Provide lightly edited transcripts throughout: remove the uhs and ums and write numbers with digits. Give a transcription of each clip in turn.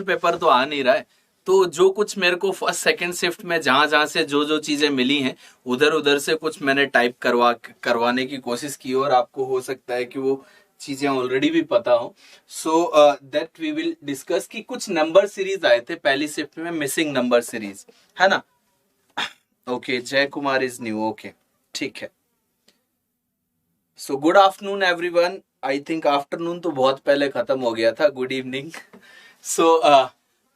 Paper तो आ नहीं रहा है, तो जो कुछ मेरे को फर्स्ट सेकंड शिफ्ट में जहां जहां से जो जो चीजें मिली हैं उधर उधर से कुछ मैंने टाइप करवाने की कोशिश की, और आपको हो सकता है कि वो चीजें ऑलरेडी भी पता हो। So that we will discuss कि कुछ नंबर सीरीज आए थे पहली शिफ्ट में, मिसिंग नंबर सीरीज, है ना। ओके, जय कुमार इज न्यू, ओके ठीक है। So good afternoon everyone. I think afternoon तो बहुत पहले खत्म हो गया था, गुड इवनिंग। सो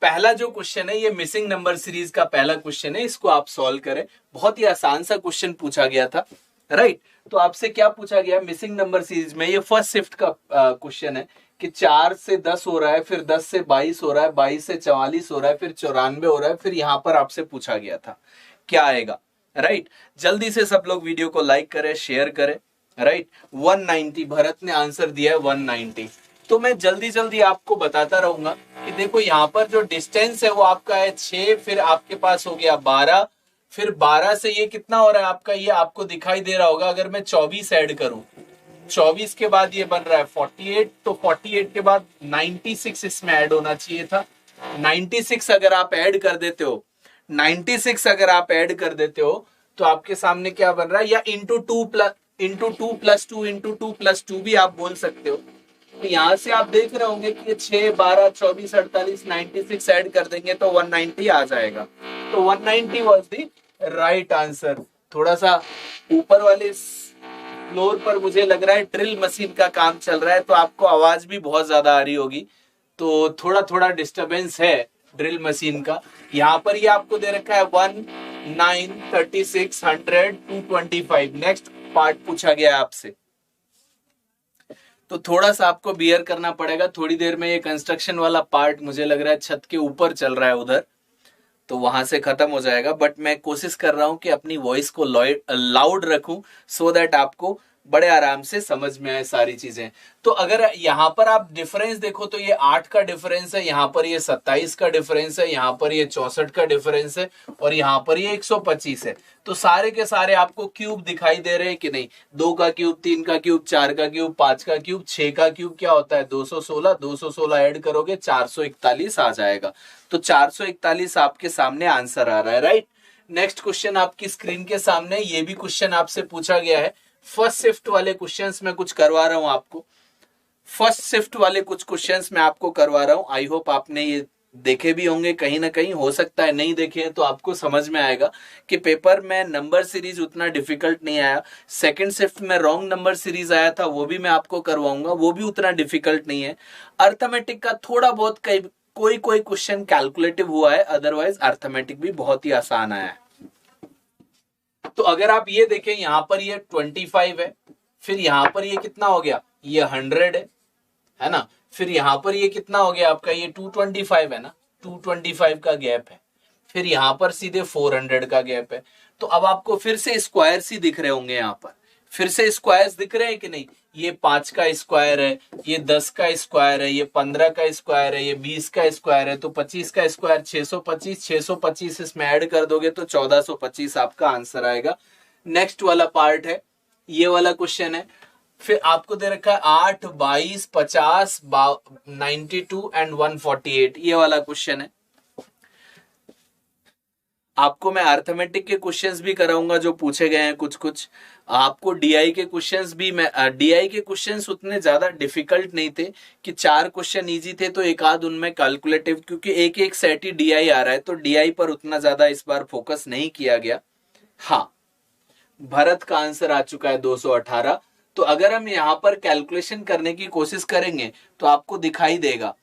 पहला जो क्वेश्चन है ये मिसिंग नंबर सीरीज का पहला क्वेश्चन है, इसको आप सॉल्व करें। बहुत ही आसान सा क्वेश्चन पूछा गया था, राइट। तो आपसे क्या पूछा गया मिसिंग नंबर सीरीज में, ये फर्स्ट शिफ्ट का क्वेश्चन है कि 4 से 10 हो रहा है, फिर 10 से 22 हो रहा है, 22 से 44 हो रहा है, फिर 94 हो रहा है, फिर यहां पर आपसे पूछा गया था क्या आएगा, राइट। जल्दी से सब लोग वीडियो को लाइक करें, शेयर करें, राइट। 190 भरत ने आंसर दिया है, 190। तो मैं जल्दी जल्दी आपको बताता रहूंगा कि देखो यहाँ पर जो डिस्टेंस है वो आपका है 6, फिर आपके पास हो गया 12, फिर 12 से ये कितना हो रहा है आपका, ये आपको दिखाई दे रहा होगा। अगर मैं 24 ऐड करूं, 24 के बाद ये बन रहा है 48, तो 48 के बाद 96 इसमें ऐड होना चाहिए था। 96 अगर आप ऐड कर देते हो, 96 अगर आप ऐड कर देते हो तो आपके सामने क्या बन रहा है, या into two plus two into two plus two भी आप बोल सकते हो। तो यहां से आप देख रहे होंगे कि 6, 12, 24, 48, 96 ऐड कर देंगे तो 190 आ जाएगा। तो 190 वॉज द राइट आंसर। थोड़ा सा ऊपर वाले फ्लोर पर मुझे लग रहा है ड्रिल मशीन का काम चल रहा है, तो आपको आवाज भी बहुत ज्यादा आ रही होगी, तो थोड़ा थोड़ा डिस्टरबेंस है ड्रिल मशीन का। यहाँ पर ये आपको दे रखा है 1, 9, 36, 100, 225। नेक्स्ट पार्ट पूछा गया आपसे, तो थोड़ा सा आपको बियर करना पड़ेगा। थोड़ी देर में ये कंस्ट्रक्शन वाला पार्ट मुझे लग रहा है छत के ऊपर चल रहा है उधर, तो वहां से खत्म हो जाएगा। बट मैं कोशिश कर रहा हूं कि अपनी वॉइस को लाउड रखूं, सो दैट आपको बड़े आराम से समझ में आए सारी चीजें। तो अगर यहां पर आप डिफरेंस देखो तो ये 8 का डिफरेंस है, यहां पर ये 27 का डिफरेंस है, यहां पर ये 64 का डिफरेंस है, और यहां पर ये 125 है। तो सारे के सारे आपको क्यूब दिखाई दे रहे हैं कि नहीं। 2 का क्यूब, 3 का क्यूब, 4 का क्यूब, 5 का क्यूब, 6 का क्यूब क्या होता है 216। 216 ऐड करोगे 441 आ जाएगा। तो 441 आपके सामने आंसर आ रहा है, राइट। नेक्स्ट क्वेश्चन आपकी स्क्रीन के सामने, ये भी क्वेश्चन आपसे पूछा गया है। फर्स्ट शिफ्ट वाले क्वेश्चंस में कुछ करवा रहा हूं आपको, फर्स्ट शिफ्ट वाले कुछ क्वेश्चंस मैं आपको करवा रहा हूं। आई होप आपने ये देखे भी होंगे कहीं ना कहीं, हो सकता है नहीं देखे हैं, तो आपको समझ में आएगा कि पेपर में नंबर सीरीज उतना डिफिकल्ट नहीं आया। सेकंड शिफ्ट में रॉन्ग नंबर सीरीज आया था, वो भी मैं आपको करवाऊंगा, वो भी उतना डिफिकल्ट नहीं है। अर्थमेटिक का थोड़ा बहुत कोई कोई क्वेश्चन कैलकुलेटिव हुआ है, अदरवाइज अर्थमेटिक भी बहुत ही आसान आया है। तो अगर आप ये देखें, यहां पर ये 25 है, फिर यहां पर ये कितना हो गया, ये 100 है ना। फिर यहां पर ये कितना हो गया आपका, ये 225 है ना, 225 का गैप है। फिर यहां पर सीधे 400 का गैप है। तो अब आपको फिर से स्क्वायर सी दिख रहे होंगे, यहां पर फिर से स्क्वायर्स दिख रहे हैं कि नहीं। ये 5 का स्क्वायर है, ये 10 का स्क्वायर है, ये 15 का स्क्वायर है, ये 20 का स्क्वायर है, तो 25 का स्क्वायर 625। 625 इसमें ऐड कर दोगे तो 1425 आपका आंसर आएगा। नेक्स्ट वाला पार्ट है, ये वाला क्वेश्चन है। फिर आपको दे रखा है 8, 22, 50, 92 एंड 148, ये वाला क्वेश्चन है। आपको मैं अर्थमेटिक के क्वेश्चंस भी कराऊंगा जो पूछे गए हैं कुछ कुछ। आपको डीआई के क्वेश्चंस भी, मैं डीआई के क्वेश्चंस उतने ज्यादा डिफिकल्ट नहीं थे कि 4 क्वेश्चन इजी थे तो एक आध उनमें कैलकुलेटिव, क्योंकि एक एक सेट ही डीआई आ रहा है, तो डीआई पर उतना ज्यादा इस बार फोकस नहीं किया गया। हाँ, भरत का आंसर आ चुका है 218। तो अगर हम यहां पर कैलकुलेशन करने की कोशिश करेंगे तो आपको दिखाई देगा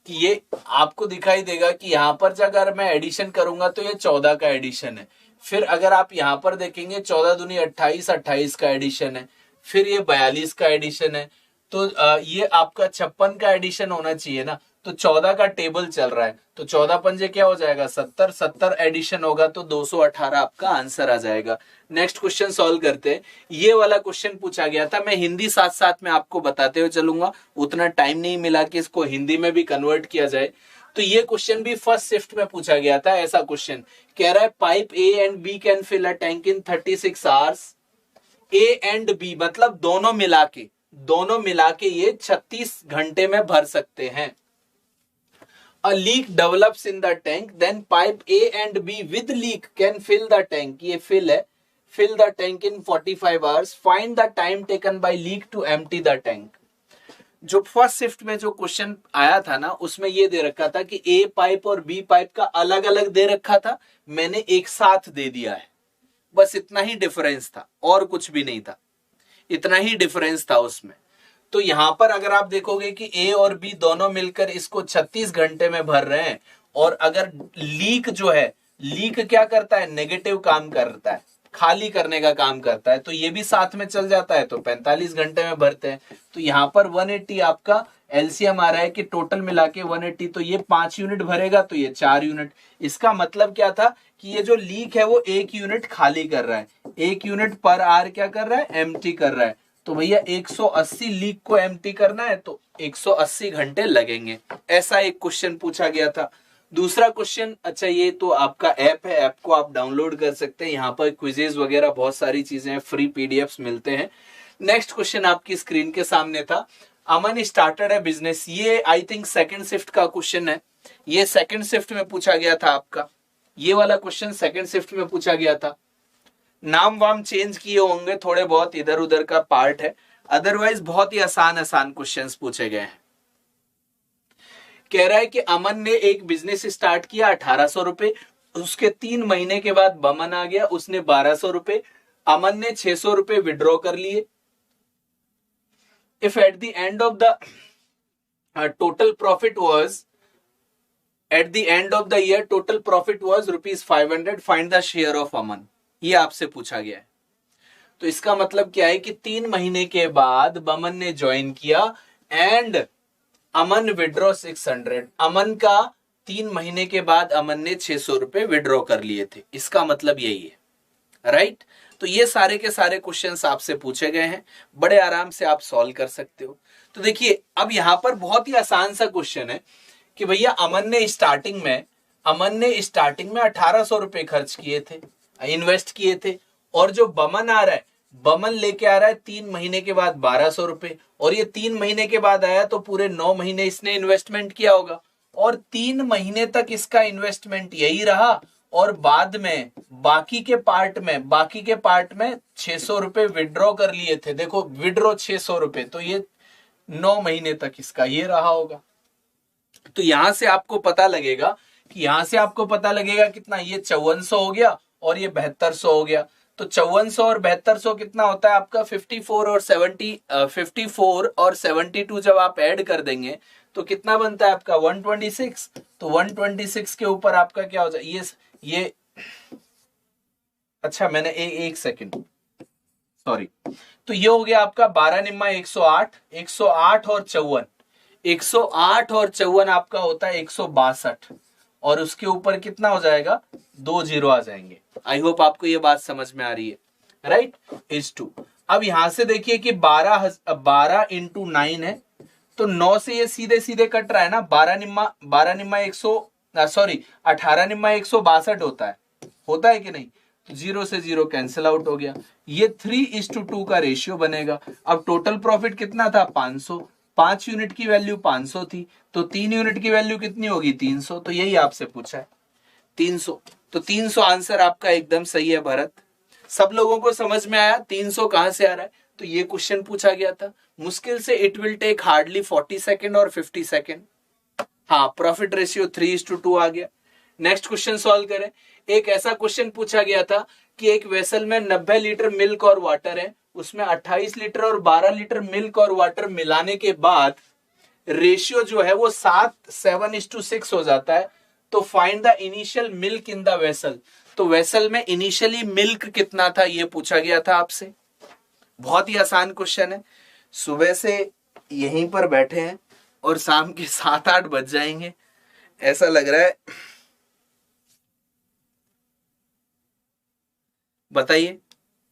कि ये आपको दिखाई देगा कि यहां पर अगर मैं एडिशन करूंगा तो ये 14 का एडिशन है। फिर अगर आप यहां पर देखेंगे 14 दूनी 28, 28 का एडिशन है। फिर ये 42 का एडिशन है। तो ये आपका 56 का एडिशन होना चाहिए ना। तो 14 का टेबल चल रहा है, तो 14 पंजे क्या हो जाएगा 70, 70 एडिशन होगा तो 218 आपका आंसर आ जाएगा। नेक्स्ट क्वेश्चन सॉल्व करते हैं। ये वाला क्वेश्चन पूछा गया था, मैं हिंदी साथ साथ में आपको बताते हुए चलूंगा, उतना टाइम नहीं मिला कि इसको हिंदी में भी कन्वर्ट किया जाए। तो ये क्वेश्चन भी फर्स्ट शिफ्ट में पूछा गया था। ऐसा क्वेश्चन कह रहा है pipe A and B can fill a tank in 36 hours. A and B मतलब दोनों मिला के ये 36 घंटे में भर सकते हैं। A leak develops in the tank, then pipe A and B with leak can fill the tank. ये fill है, fill the tank in 45 hours. Find the time taken by leak to empty the tank. जो first shift में जो question आया था ना, उसमें ये दे रखा था कि ए पाइप और बी पाइप का अलग अलग दे रखा था, मैंने एक साथ दे दिया है। बस इतना ही डिफरेंस था और कुछ भी नहीं था, इतना ही डिफरेंस था उसमें। तो यहां पर अगर आप देखोगे कि ए और बी दोनों मिलकर इसको 36 घंटे में भर रहे हैं, और अगर लीक जो है, लीक क्या करता है, नेगेटिव काम करता है, खाली करने का काम करता है, तो ये भी साथ में चल जाता है, तो 45 घंटे में भरते हैं। तो यहां पर 180 आपका एलसीएम आ रहा है कि टोटल मिला के 180, तो ये 5 यूनिट भरेगा तो ये 4 यूनिट। इसका मतलब क्या था कि ये जो लीक है वो 1 यूनिट खाली कर रहा है, 1 यूनिट पर आवर क्या कर रहा है, एम्प्टी कर रहा है। तो भैया 180 लीक को एम्प्टी करना है तो 180 घंटे लगेंगे। ऐसा एक क्वेश्चन पूछा गया था। दूसरा क्वेश्चन, अच्छा ये तो आपका ऐप है, ऐप को आप डाउनलोड कर सकते हैं, यहाँ पर क्विजेज वगैरह बहुत सारी चीजें हैं, फ्री पीडीएफ्स मिलते हैं। नेक्स्ट क्वेश्चन आपकी स्क्रीन के सामने था, अमन स्टार्टेड है बिजनेस। ये आई थिंक सेकंड शिफ्ट का क्वेश्चन है, ये सेकंड शिफ्ट में पूछा गया था आपका, ये वाला क्वेश्चन सेकंड शिफ्ट में पूछा गया था। नाम वाम चेंज किए होंगे थोड़े बहुत, इधर उधर का पार्ट है, अदरवाइज बहुत ही आसान आसान क्वेश्चंस पूछे गए हैं। कह रहा है कि अमन ने एक बिजनेस स्टार्ट किया 1800 रुपए, उसके 3 महीने के बाद बमन आ गया, उसने 1200 रुपए, अमन ने 600 रुपए विड्रॉ कर लिए। If at the end of the total profit was, at the end of the year total profit was ₹500, find the share of Aman. ये आपसे पूछा गया है। तो इसका मतलब क्या है कि 3 महीने के बाद बमन ने ज्वाइन किया एंड अमन विड्रॉ 600। अमन का 3 महीने के बाद अमन ने 600 रुपए विड्रॉ कर लिए थे, इसका मतलब यही है, राइट। तो ये सारे के सारे क्वेश्चंस आपसे पूछे गए हैं, बड़े आराम से आप सॉल्व कर सकते हो। तो देखिए अब यहां पर बहुत ही आसान सा क्वेश्चन है कि भैया अमन ने स्टार्टिंग में 1800 रुपए खर्च किए थे, इन्वेस्ट किए थे, और जो बमन आ रहा है, बमन लेके आ रहा है 3 महीने के बाद 1200 रुपए, और ये 3 महीने के बाद आया तो पूरे 9 महीने इसने इन्वेस्टमेंट किया होगा, और 3 महीने तक इसका इन्वेस्टमेंट यही रहा, और बाद में बाकी के पार्ट में 600 रुपए विड्रॉ कर लिए थे। देखो विड्रॉ 600 रुपए, तो ये 9 महीने तक इसका ये रहा होगा। तो यहां से आपको पता लगेगा कितना, ये 5400 हो गया और ये 7200 हो गया। तो 5400 और 7200 कितना होता है आपका 54 और 72 जब आप ऐड कर देंगे तो कितना बनता है आपका 126। तो 126 के ऊपर आपका क्या हो जाए, ये अच्छा मैंने एक सेकंड सॉरी, तो ये हो गया आपका 12 निम्मा 108 और 54, 108 और 54 आपका होता है 162, और उसके ऊपर कितना हो जाएगा, 2 जीरो आ जाएंगे। आई होप आपको ये बात समझ में आ रही है, राइट। इज टू, अब यहां से देखिए कि 12 इंटू 9 है, तो 9 से ये सीधे सीधे कट रहा है ना, 18 निम्मा 162 होता है कि नहीं, तो 0 से 0 कैंसिल आउट हो गया, ये 3:2 का रेशियो बनेगा। अब टोटल प्रॉफिट कितना था 500, 5 यूनिट की वैल्यू 500 थी, तो 3 यूनिट की वैल्यू कितनी होगी 300, तो यही आपसे पूछा है 300। तो 300 आंसर आपका एकदम सही है भरत। सब लोगों को समझ में आया 300 कहां से आ रहा है, तो ये क्वेश्चन पूछा गया था मुश्किल से, it will take hardly 40 second और 50 सेकेंड। हाँ, प्रॉफिट रेशियो 3:2 आ गया। नेक्स्ट क्वेश्चन सॉल्व करें। एक ऐसा क्वेश्चन पूछा गया था कि एक वेसल में 90 लीटर मिल्क और वाटर है, उसमें 28 लीटर और 12 लीटर मिल्क और वाटर मिलाने के बाद रेशियो जो है वो 7:6 हो जाता है। तो find the initial milk in the vessel. तो वेसल में इनिशियली मिल्क कितना था ये पूछा गया था आपसे। बहुत ही आसान क्वेश्चन है। सुबह से यहीं पर बैठे हैं और शाम के 7-8 बज जाएंगे ऐसा लग रहा है। बताइए,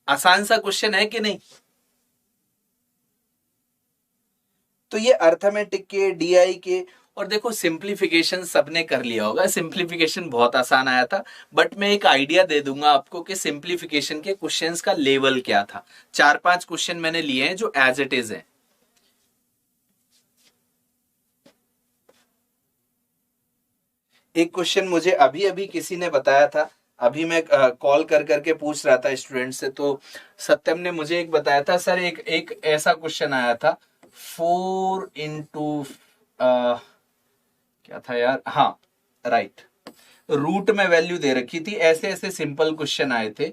आसान सा क्वेश्चन है कि नहीं। तो ये अर्थमेटिक के, डीआई के, और देखो सिंप्लीफिकेशन सबने कर लिया होगा, सिंप्लीफिकेशन बहुत आसान आया था, बट मैं एक आइडिया दे दूंगा आपको कि सिंप्लीफिकेशन के क्वेश्चंस का लेवल क्या था। 4-5 क्वेश्चन मैंने लिए हैं जो एज इट इज है। एक क्वेश्चन मुझे अभी अभी किसी ने बताया था, अभी मैं कॉल कर करके पूछ रहा था स्टूडेंट से, तो सत्यम ने मुझे एक बताया था सर, एक एक ऐसा क्वेश्चन आया था 4 क्या था यार, हाँ राइट, रूट में वैल्यू दे रखी थी, ऐसे ऐसे सिंपल क्वेश्चन आए थे।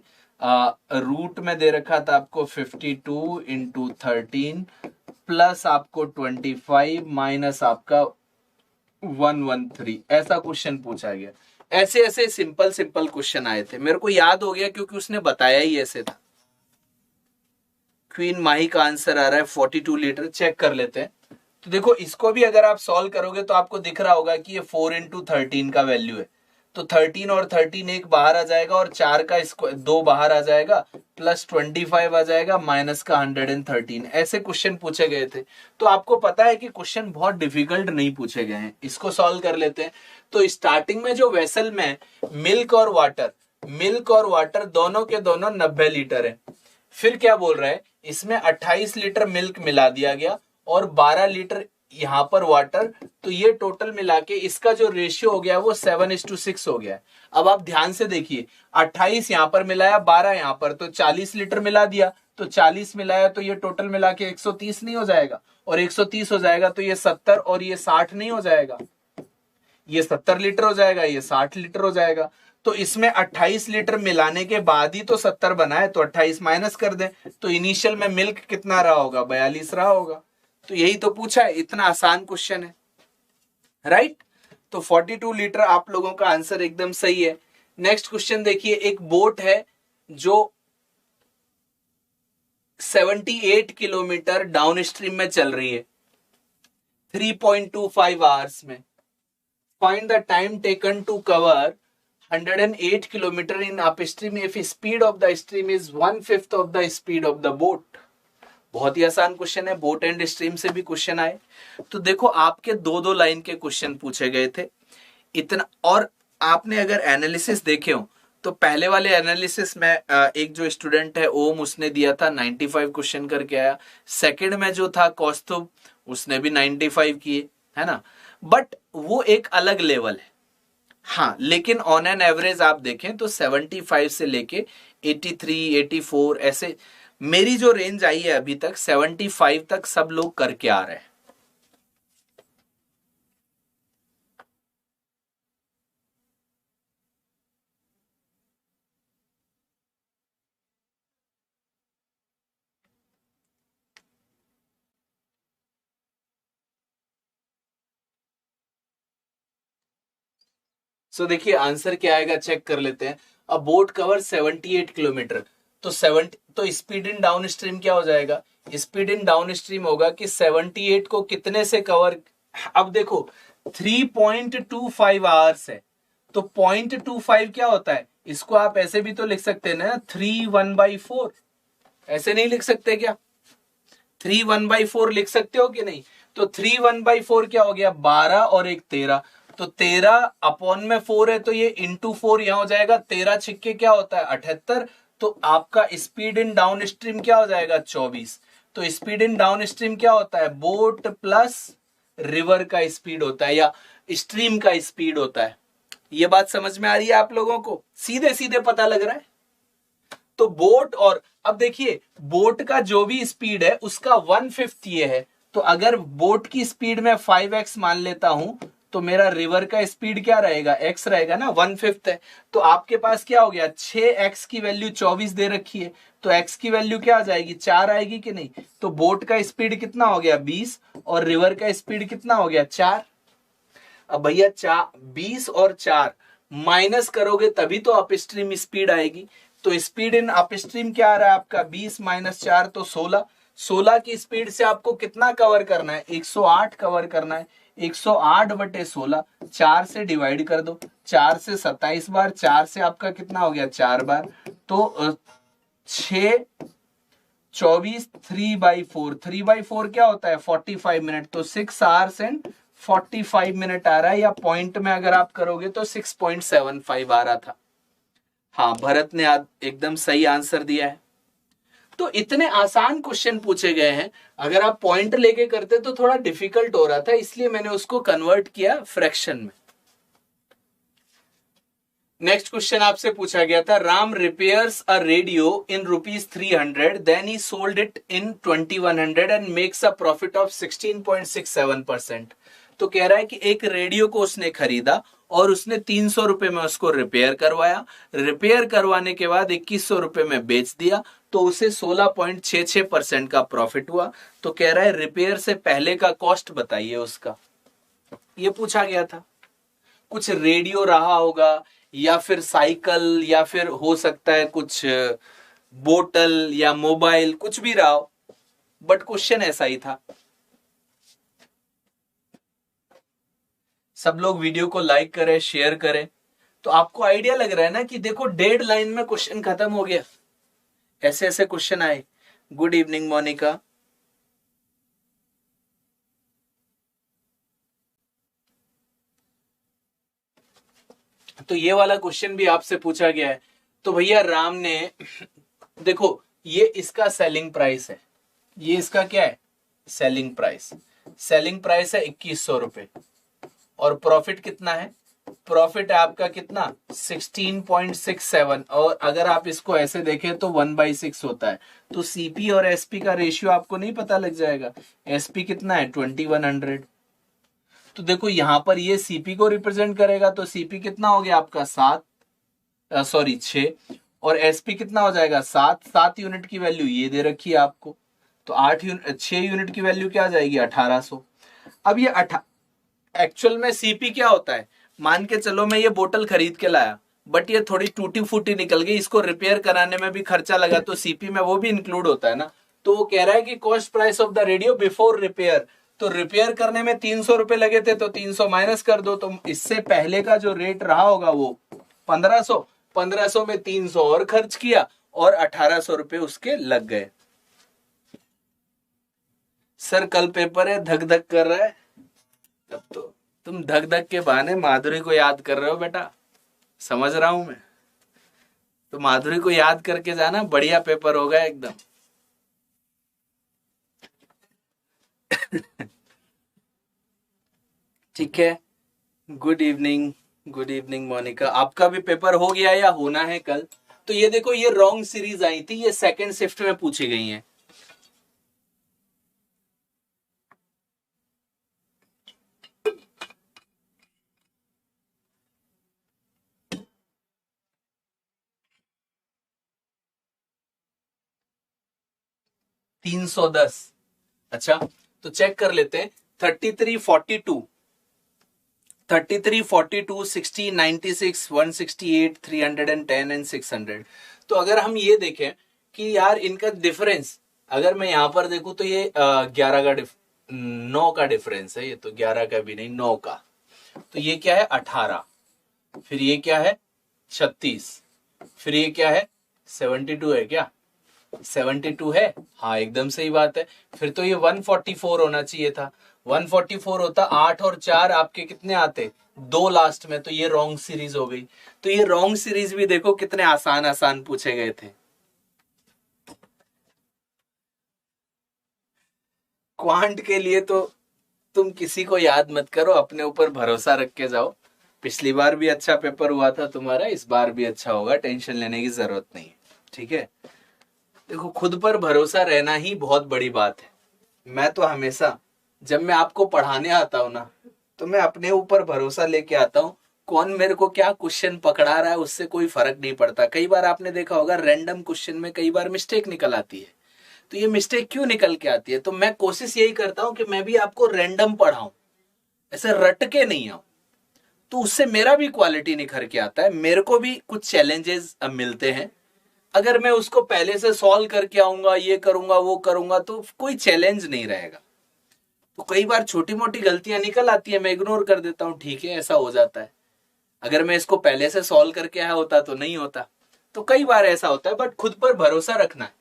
रूट में दे रखा था आपको 52 × 13 प्लस आपको 25 माइनस आपका 113, ऐसा क्वेश्चन पूछा गया। ऐसे ऐसे सिंपल सिंपल क्वेश्चन आए थे, मेरे को याद हो गया क्योंकि उसने बताया ही ऐसे था। क्वीन माही का आंसर आ रहा है 42 लीटर, चेक कर लेते हैं। तो देखो इसको भी अगर आप सॉल्व करोगे तो आपको दिख रहा होगा कि ये 4 × 13 का वैल्यू है, तो 13 और 13 एक बाहर आ जाएगा और 4 का इसको 2 बाहर आ जाएगा, प्लस 25 आ जाएगा, माइनस का 113, ऐसे क्वेश्चन पूछे गए थे। तो आपको पता है कि क्वेश्चन बहुत डिफिकल्ट नहीं पूछे गए हैं। इसको सॉल्व कर लेते हैं। तो स्टार्टिंग में जो वेसल में मिल्क और वाटर दोनों के दोनों 90 लीटर है। फिर क्या बोल रहा है, इसमें 28 लीटर मिल्क मिला दिया गया और 12 लीटर यहां पर वाटर, तो ये टोटल मिला के इसका जो रेशियो हो गया वो 7:6 हो गया है। अब आप ध्यान से देखिए, 28 यहां पर मिलाया, 12 यहां पर, तो 40 लीटर मिला दिया, तो 40 मिलाया तो ये टोटल मिला के 130 नहीं हो जाएगा, और 130 हो जाएगा तो ये 70 और ये 60 नहीं हो जाएगा, ये 70 लीटर हो जाएगा, ये 60 लीटर हो जाएगा। तो इसमें 28 लीटर मिलाने के बाद ही तो 70 बना है, तो 28 माइनस कर दें, तो इनिशियल में मिल्क कितना रहा होगा, 42 रहा होगा। तो यही तो पूछा है, इतना आसान क्वेश्चन है, राइट। तो 42 लीटर आप लोगों का आंसर एकदम सही है। नेक्स्ट क्वेश्चन देखिए, एक बोट है जो 78 किलोमीटर डाउन स्ट्रीम में चल रही है 3.25 आवर्स में। Find the time taken to cover 108 kilometer in upstream if speed of the stream is 1/5 of the speed of the boat। बहुत ही आसान क्वेश्चन है, बोट एंड स्ट्रीम से भी क्वेश्चन आए। तो देखो आपके दो दो लाइन के क्वेश्चन पूछे गए थे इतना, और आपने अगर एनालिसिस देखे हो तो पहले वाले एनालिसिस में एक जो स्टूडेंट है ओम, उसने दिया था 95 क्वेश्चन करके आया। सेकंड में जो था कौस्तुभ, उसने भी 95 किए, है ना, बट वो एक अलग लेवल है। हाँ, लेकिन ऑन एन एवरेज आप देखें तो 75 से लेके 83 84 ऐसे, मेरी जो रेंज आई है अभी तक 75 तक सब लोग करके आ रहे हैं। सो देखिए आंसर क्या आएगा, चेक कर लेते हैं। अ बोट कवर 78 किलोमीटर, तो 70, तो स्पीड इन डाउन स्ट्रीम क्या हो जाएगा, स्पीड इन डाउन स्ट्रीम होगा कि 78 को कितने से कवर, अब देखो 3.25 आवर्स है, तो 0.25 क्या होता है, इसको आप ऐसे भी तो लिख सकते हैं ना, 3 1/4, ऐसे नहीं लिख सकते क्या, 3 1/4 लिख सकते हो कि नहीं। तो 3 1/4 क्या हो गया, 12 और एक 13, तो 13 अपॉन में 4 है, तो ये इंटू 4 यहां हो जाएगा, 13 छिक्के क्या होता है 78, तो आपका स्पीड इन डाउन स्ट्रीम क्या हो जाएगा 24। तो स्पीड इन डाउन स्ट्रीम क्या होता है, बोट प्लस रिवर का स्पीड होता है या स्ट्रीम का स्पीड होता है। ये बात समझ में आ रही है आप लोगों को, सीधे सीधे पता लग रहा है। तो बोट, और अब देखिए बोट का जो भी स्पीड है उसका 1/5 ये है, तो अगर बोट की स्पीड में 5x मान लेता हूं तो मेरा रिवर का स्पीड क्या रहेगा, x रहेगा ना, 1/5 है। तो आपके पास क्या हो गया, 6x की वैल्यू 24 दे रखी है, तो x की वैल्यू क्या आ जाएगी, 4 आएगी कि नहीं। तो बोट का स्पीड कितना हो गया 20 और रिवर का स्पीड कितना हो गया 4। अब भैया 20 और 4 माइनस करोगे तभी तो अपस्ट्रीम स्पीड आएगी। तो स्पीड इन अपस्ट्रीम क्या आ रहा है आपका, 20 - 4 तो 16। 16 की स्पीड से आपको कितना कवर करना है, 108 कवर करना है। 108/16, 4 से डिवाइड कर दो, 4 से 27 बार, 4 से आपका कितना हो गया 4 बार, तो 6 24 3/4, 3/4 क्या होता है 45 मिनट, तो 6 आवर्स एंड 45 मिनट आ रहा है, या पॉइंट में अगर आप करोगे तो 6.75 आ रहा था। हाँ, भरत ने एकदम सही आंसर दिया है। तो इतने आसान क्वेश्चन पूछे गए हैं, अगर आप पॉइंट लेके करते तो थोड़ा डिफिकल्ट हो रहा था, इसलिए मैंने उसको कन्वर्ट किया फ्रैक्शन में। नेक्स्ट क्वेश्चन आपसे पूछा गया था, Ram repairs a radio in ₹300, then he sold it in 2100 and makes a profit of 16.67%। तो कह रहा है कि एक रेडियो को उसने खरीदा और उसने 300 रुपए में उसको रिपेयर करवाया, रिपेयर करवाने के बाद 2100 रुपए में बेच दिया, तो उसे 16.66% का प्रॉफिट हुआ। तो कह रहा है रिपेयर से पहले का कॉस्ट बताइए उसका, ये पूछा गया था। कुछ रेडियो रहा होगा या फिर साइकिल या फिर हो सकता है कुछ बोतल या मोबाइल, कुछ भी रहा हो, बट क्वेश्चन ऐसा ही था। सब लोग वीडियो को लाइक करें, शेयर करें, तो आपको आइडिया लग रहा है ना कि देखो 1.5 लाइन में क्वेश्चन खत्म हो गया। ऐसे ऐसे क्वेश्चन आए। Good evening Monica. तो ये वाला क्वेश्चन भी आपसे पूछा गया है। तो भैया राम ने देखो, ये इसका सेलिंग प्राइस है, ये इसका क्या है, सेलिंग प्राइस। सेलिंग प्राइस है 2100 रुपए और प्रॉफिट कितना है, प्रॉफिट है आपका कितना 16.67। और अगर आप इसको ऐसे देखें तो 1/6 होता है। तो सीपी और एसपी का रेशियो आपको नहीं पता लग जाएगा। एसपी कितना है 2100। तो देखो यहां पर ये सीपी को रिप्रेजेंट करेगा, तो सीपी कितना हो गया आपका 7, सॉरी 6, और एसपी कितना हो जाएगा 7। 7 यूनिट की वैल्यू ये दे रखी है आपको, तो 6 यूनिट की वैल्यू क्या आ जाएगी 1800। अब ये एक्चुअल में सीपी क्या होता है, मान के चलो मैं ये बोतल खरीद के लाया, बट ये थोड़ी टूटी फूटी निकल गई, इसको रिपेयर कराने में भी खर्चा लगा, तो सीपी में वो भी इंक्लूड होता है ना। तो वो कह रहा है कि cost price of the radio before repair, तो रिपेयर करने में 300 रुपए लगे थे, तो 300 माइनस कर दो, तो इससे पहले का जो रेट रहा होगा वो 1500। 1500 में 300 और खर्च किया और 1800 रुपए उसके लग गए। सर कल पेपर है, धक धक कर रहा है। तब तो तुम धक धक के बहाने माधुरी को याद कर रहे हो बेटा, समझ रहा हूं मैं। तो माधुरी को याद करके जाना, बढ़िया पेपर होगा एकदम। ठीक है। Good evening, good evening Monica. आपका भी पेपर हो गया या होना है कल? तो ये देखो, ये रॉन्ग सीरीज आई थी, ये सेकंड शिफ्ट में पूछी गई है। तीन सौ दस। अच्छा, तो चेक कर लेते हैं। 3342, 3342, 60, 96, 168, 310 एंड 600। तो अगर हम ये देखें कि यार इनका डिफरेंस, अगर मैं यहां पर देखूं तो ये 11 का 9 का डिफरेंस है, ये तो 11 का भी नहीं 9 का। तो ये क्या है 18, फिर ये क्या है 36, फिर ये क्या है 72 है क्या, 72 है, हाँ एकदम सही बात है। फिर तो ये 144 होना चाहिए था, 144 होता, 8 और 4 आपके कितने आते 2 लास्ट में, तो ये रॉन्ग सीरीज हो गई। तो ये रॉन्ग सीरीज भी देखो कितने आसान आसान पूछे गए थे। क्वांट के लिए तो तुम किसी को याद मत करो, अपने ऊपर भरोसा रख के जाओ। पिछली बार भी अच्छा पेपर हुआ था तुम्हारा, इस बार भी अच्छा होगा, टेंशन लेने की जरूरत नहीं है। ठीक है, देखो खुद पर भरोसा रहना ही बहुत बड़ी बात है। मैं तो हमेशा जब मैं आपको पढ़ाने आता हूं ना, तो मैं अपने ऊपर भरोसा लेके आता हूं। कौन मेरे को क्या क्वेश्चन पकड़ा रहा है उससे कोई फर्क नहीं पड़ता। कई बार आपने देखा होगा रैंडम क्वेश्चन में कई बार मिस्टेक निकल आती है। तो ये मिस्टेक क्यों निकल के आती है, तो मैं कोशिश यही करता हूं कि मैं भी आपको रैंडम पढ़ाऊं, ऐसे रट के नहीं आऊं। तो उससे मेरा भी क्वालिटी निखर के आता है, मेरे को भी कुछ चैलेंजेस मिलते हैं। अगर मैं उसको पहले से सॉल्व करके आऊंगा, ये करूंगा वो करूंगा, तो कोई चैलेंज नहीं रहेगा। तो कई बार छोटी मोटी गलतियां निकल आती है, मैं इग्नोर कर देता हूं, ठीक है ऐसा हो जाता है। अगर मैं इसको पहले से सॉल्व करके आया होता तो नहीं होता। तो कई बार ऐसा होता है, बट खुद पर भरोसा रखना है।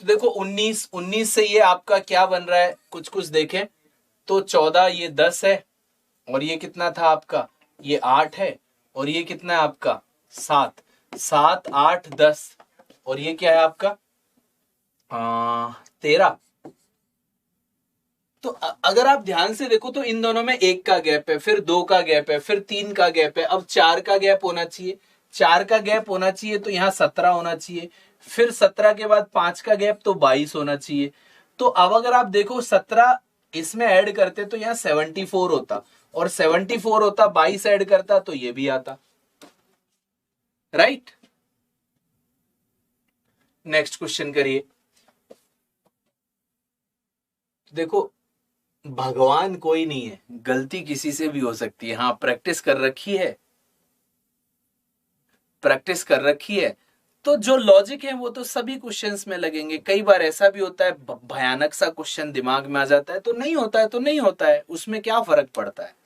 तो देखो 19 से ये आपका क्या बन रहा है, कुछ कुछ देखें तो 14, ये 10 है, और ये कितना था आपका, ये 8 है, और ये कितना है आपका 7। 7, 8, 10, और ये क्या है आपका 13। तो अगर आप ध्यान से देखो तो इन दोनों में 1 का गैप है, फिर 2 का गैप है, फिर 3 का गैप है, अब 4 का गैप होना चाहिए। 4 का गैप होना चाहिए तो यहाँ 17 होना चाहिए, फिर 17 के बाद 5 का गैप तो 22 होना चाहिए। तो अब अगर आप देखो 17 इसमें ऐड करते तो यहाँ 74 होता, और 74 होता 22 ऐड करता तो ये भी आता, राइट। नेक्स्ट क्वेश्चन करिए। देखो भगवान कोई नहीं है, गलती किसी से भी हो सकती है। हाँ प्रैक्टिस कर रखी है, प्रैक्टिस कर रखी है तो जो लॉजिक है वो तो सभी क्वेश्चंस में लगेंगे। कई बार ऐसा भी होता है भयानक सा क्वेश्चन दिमाग में आ जाता है तो नहीं होता है, तो नहीं होता है, उसमें क्या फर्क पड़ता है।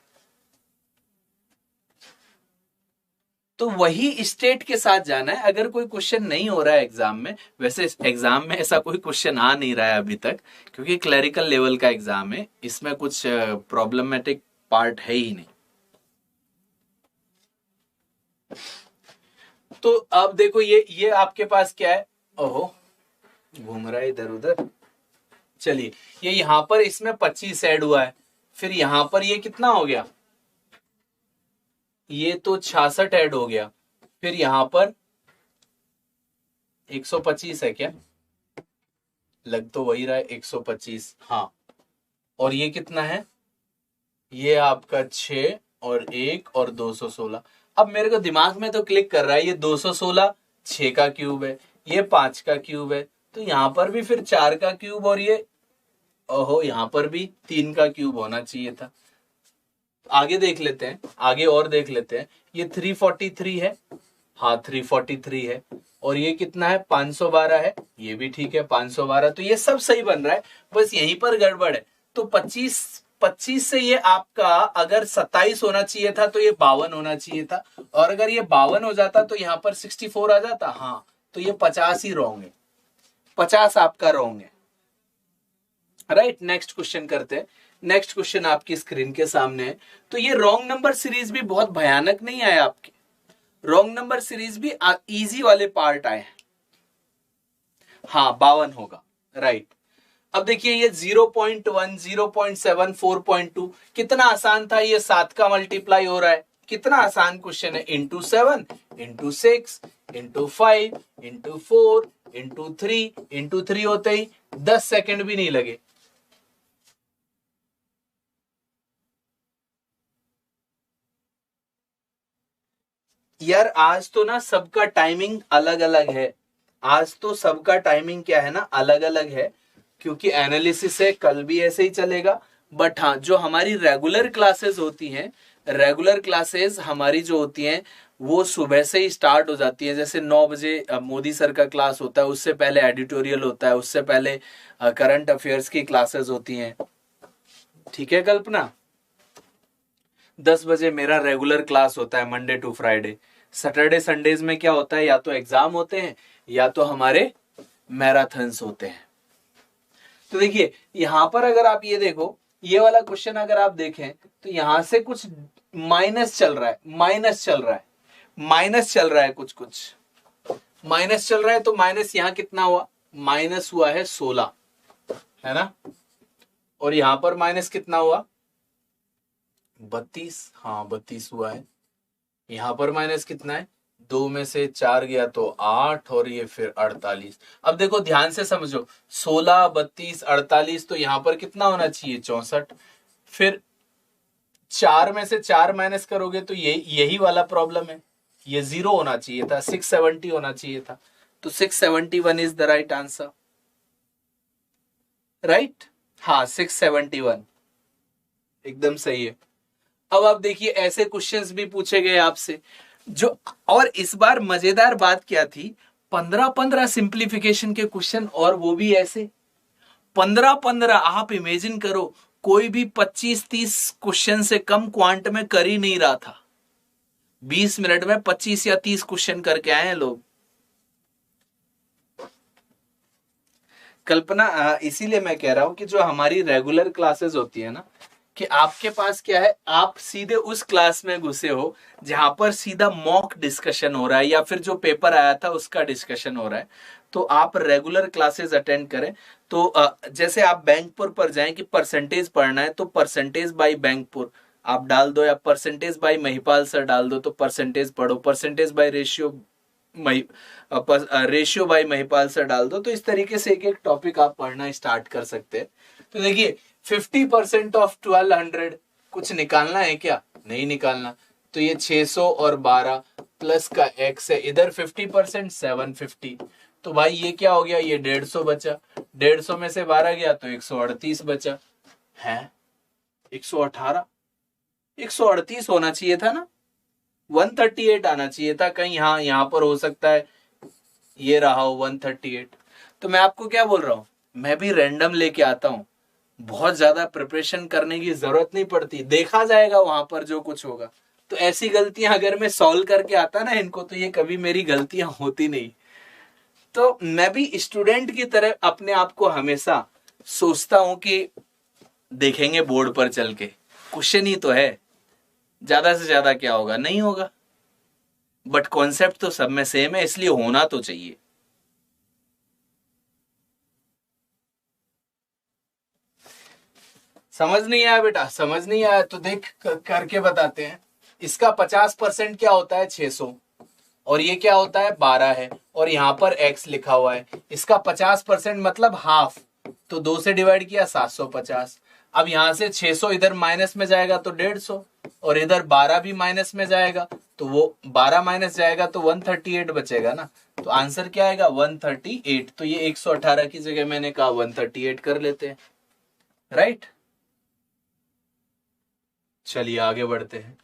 तो वही स्टेट के साथ जाना है। अगर कोई क्वेश्चन नहीं हो रहा है एग्जाम में, वैसे एग्जाम में ऐसा कोई क्वेश्चन आ नहीं रहा है अभी तक, क्योंकि क्लरिकल लेवल का एग्जाम है, इसमें कुछ प्रॉब्लमेटिक पार्ट है ही नहीं। तो अब देखो ये आपके पास क्या है, ओहो घूम रहा है इधर उधर। चलिए ये यहां पर इसमें 25 ऐड हुआ है, फिर यहां पर ये कितना हो गया, ये तो 66 ऐड हो गया, फिर यहां पर 125 है क्या, लग तो वही रहा है 125, हाँ। और ये कितना है, ये आपका 6 और 1 और 216। अब मेरे को दिमाग में तो क्लिक कर रहा है, ये 216 6 का क्यूब है, ये 5 का क्यूब है, तो यहां पर भी फिर 4 का क्यूब, और ये ओहो यहां पर भी 3 का क्यूब होना चाहिए था। आगे देख लेते हैं, आगे और देख लेते हैं। ये 343 है, हाँ 343 है, और ये कितना है 512 है, ये भी ठीक है 512, तो ये सब सही बन रहा है, बस यहीं पर गड़बड़ है। तो 25 से ये आपका अगर 27 होना चाहिए था तो ये 52 होना चाहिए था, और अगर ये 52 हो जाता तो यहां पर 64 आ जाता, हाँ तो ये 50 ही रॉन्ग है, 50 आपका रॉन्ग है, राइट। नेक्स्ट क्वेश्चन करते हैं। नेक्स्ट क्वेश्चन आपकी स्क्रीन के सामने है। तो ये रॉन्ग नंबर सीरीज भी बहुत भयानक नहीं आए आपके, रॉन्ग नंबर सीरीज भी इजी वाले पार्ट आए हैं, हाँ 52 होगा, राइट। अब देखिए ये 0.1 0.7 4.2 कितना आसान था, ये 7 का मल्टीप्लाई हो रहा है, कितना आसान क्वेश्चन है, into 7 into 6 into 5 into 4 into 3 होते ही 10 सेकंड भी नहीं लगे। यार आज तो ना सबका टाइमिंग अलग अलग है, आज तो सबका टाइमिंग क्या है ना अलग अलग है, क्योंकि एनालिसिस है, कल भी ऐसे ही चलेगा। बट हाँ जो हमारी रेगुलर क्लासेस होती हैं, रेगुलर क्लासेस हमारी जो होती हैं वो सुबह से ही स्टार्ट हो जाती है। जैसे 9 बजे मोदी सर का क्लास होता है, उससे पहले एडिटोरियल होता है, उससे पहले करंट अफेयर्स की क्लासेस होती हैं, ठीक है कल्पना। 10 बजे मेरा रेगुलर क्लास होता है Monday to Friday. Saturday Sundays में क्या होता है, या तो एग्जाम होते हैं या तो हमारे मैराथन्स होते हैं। तो देखिए यहां पर अगर आप ये देखो, ये वाला क्वेश्चन अगर आप देखें तो यहां से कुछ माइनस चल रहा है, माइनस चल रहा है, माइनस चल रहा है, कुछ माइनस चल रहा है। तो माइनस यहां कितना हुआ, माइनस हुआ है 16, है ना। और यहां पर माइनस कितना हुआ 32, हाँ 32 हुआ है। यहां पर माइनस कितना है, 2 में से 4 गया तो 8, और ये फिर 48। अब देखो ध्यान से समझो, 16 32 48, तो यहां पर कितना होना चाहिए 64। फिर 4 में से 4 माइनस करोगे तो यही वाला प्रॉब्लम है, ये 0 होना चाहिए था, 670 होना चाहिए था। तो 671 is the right answer, right, हाँ 671 एकदम सही है। अब आप देखिए ऐसे क्वेश्चंस भी पूछे गए आपसे जो, और इस बार मजेदार बात क्या थी, 15-15 सिंप्लीफिकेशन के क्वेश्चन, और वो भी ऐसे 15-15। आप इमेजिन करो कोई भी 25-30 क्वेश्चन से कम क्वांट में कर ही नहीं रहा था, 20 मिनट में 25 या 30 क्वेश्चन करके आए हैं लोग। कल्पना इसीलिए मैं कह रहा हूं कि जो हमारी रेगुलर क्लासेस होती है ना, कि आपके पास क्या है, आप सीधे उस क्लास में घुसे हो जहां पर सीधा मॉक डिस्कशन हो रहा है, या फिर जो पेपर आया था उसका डिस्कशन हो रहा है। तो आप रेगुलर क्लासेस अटेंड करें। तो जैसे आप बैंकपुर पर जाएं कि परसेंटेज पढ़ना है, तो परसेंटेज बाय बैंकपुर आप डाल दो, या परसेंटेज बाय महिपाल सर डाल दो तो परसेंटेज पढ़ो, percentage by ratio ratio by Mahipal sir डाल दो। तो इस तरीके से एक एक टॉपिक आप पढ़ना स्टार्ट कर सकते हैं। तो देखिए 50% ऑफ 1200 कुछ निकालना है क्या? नहीं निकालना। तो ये 600 और 12 प्लस का x है, इधर 50% 750। तो भाई ये क्या हो गया? ये 150 बचा, 150 में से 12 गया तो 138 बचा है। 118 138 होना चाहिए था ना, 138 आना चाहिए था कहीं। हाँ यहाँ पर हो सकता है ये रहा हो 138। तो मैं आपको क्या बोल रहा हूं, मैं भी रैंडम लेके आता हूं, बहुत ज्यादा प्रिपरेशन करने की जरूरत नहीं पड़ती, देखा जाएगा वहां पर जो कुछ होगा। तो ऐसी गलतियां अगर मैं सॉल्व करके आता ना इनको, तो ये कभी मेरी गलतियां होती नहीं। तो मैं भी स्टूडेंट की तरह अपने आप को हमेशा सोचता हूं कि देखेंगे बोर्ड पर चल के, क्वेश्चन ही तो है, ज्यादा से ज्यादा क्या होगा, नहीं होगा, बट कॉन्सेप्ट तो सब में सेम है, इसलिए होना तो चाहिए। समझ नहीं आया बेटा? समझ नहीं आया तो देख करके बताते हैं। इसका 50% क्या होता है? 600, और ये क्या होता है? 12 है, और यहां पर x लिखा हुआ है। इसका 50% मतलब हाफ, तो 2 से डिवाइड किया 750। अब यहां से 600 इधर माइनस में जाएगा तो 150, और इधर 12 भी माइनस में जाएगा तो वो 12 माइनस जाएगा तो 138 बचेगा ना। तो आंसर क्या आएगा? 138। तो ये 118 की जगह मैंने कहा 138 कर लेते हैं, राइट। चलिए आगे बढ़ते हैं।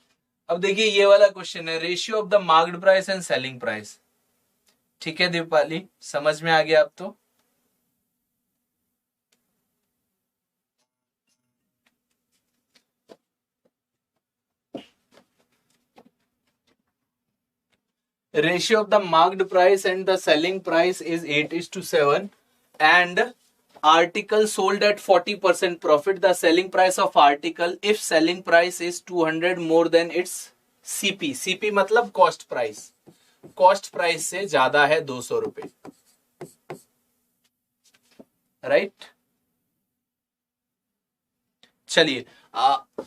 अब देखिए ये वाला क्वेश्चन है, ratio of the marked price and selling price. ठीक है दीपाली, समझ में आ गया अब तो? Ratio of the marked price and the selling price is 8:7, and article sold at 40% profit. The selling price of article, if selling price is 200 more than its CP, CP मतलब cost price, cost price से ज्यादा है 200 रुपए, right. चलिए